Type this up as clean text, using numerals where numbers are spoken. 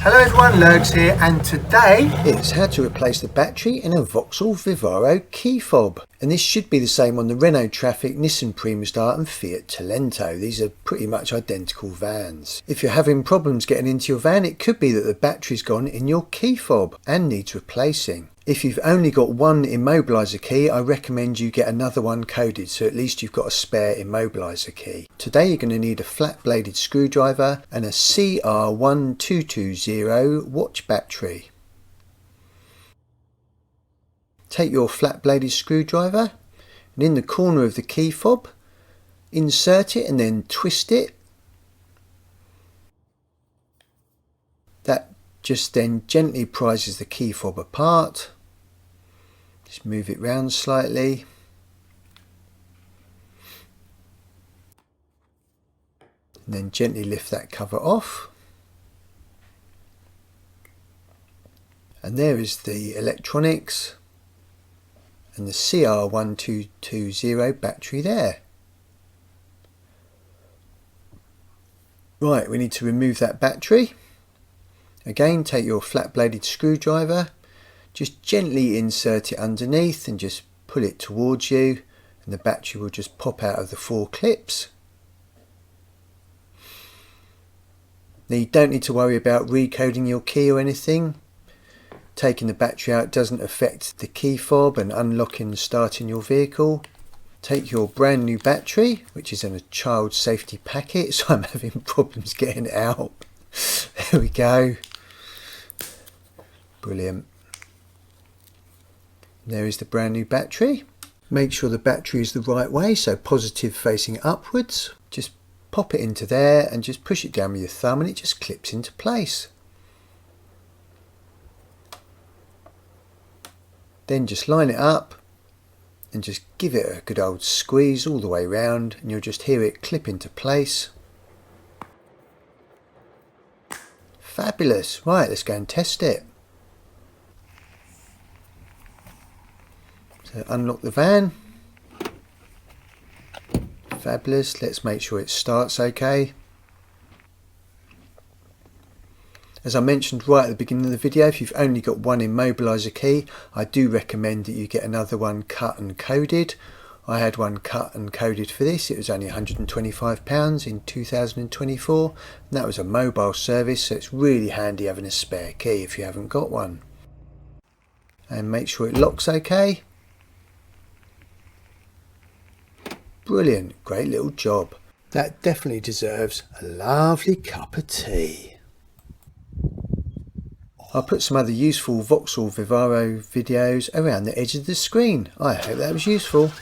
Hello everyone, Lurgs here, and today it's how to replace the battery in a Vauxhall Vivaro Key Fob. And this should be the same on the Renault Trafic, Nissan Primastar and Fiat Talento. These are pretty much identical vans. If you're having problems getting into your van, it could be that the battery's gone in your key fob and needs replacing. If you've only got one immobiliser key, I recommend you get another one coded, so at least you've got a spare immobiliser key. Today you're going to need a flat bladed screwdriver and a CR1220 watch battery. Take your flat bladed screwdriver and in the corner of the key fob, insert it and then twist it. That just then gently prises the key fob apart. Just move it round slightly. And then gently lift that cover off. And there is the electronics and the CR1220 battery there. Right, we need to remove that battery. Again, take your flat bladed screwdriver, just gently insert it underneath and just pull it towards you, and the battery will just pop out of the 4 clips. Now you don't need to worry about recoding your key or anything. Taking the battery out doesn't affect the key fob and unlocking and starting your vehicle. Take your brand new battery, which is in a child safety packet, so I'm having problems getting it out. There we go. Brilliant. There is the brand new battery. Make sure the battery is the right way, so positive facing upwards. Just pop it into there and just push it down with your thumb and it just clips into place. Then just line it up and just give it a good old squeeze all the way round and you'll just hear it clip into place. Fabulous. Right, let's go and test it. So unlock the van. Fabulous. Let's make sure it starts okay. As I mentioned right at the beginning of the video, if you've only got one immobiliser key, I do recommend that you get another one cut and coded. I had one cut and coded for this. It was only £125 in 2024, and that was a mobile service, so it's really handy having a spare key if you haven't got one. And make sure it locks okay. Brilliant, great little job. That definitely deserves a lovely cup of tea. I'll put some other useful Vauxhall Vivaro videos around the edge of the screen. I hope that was useful.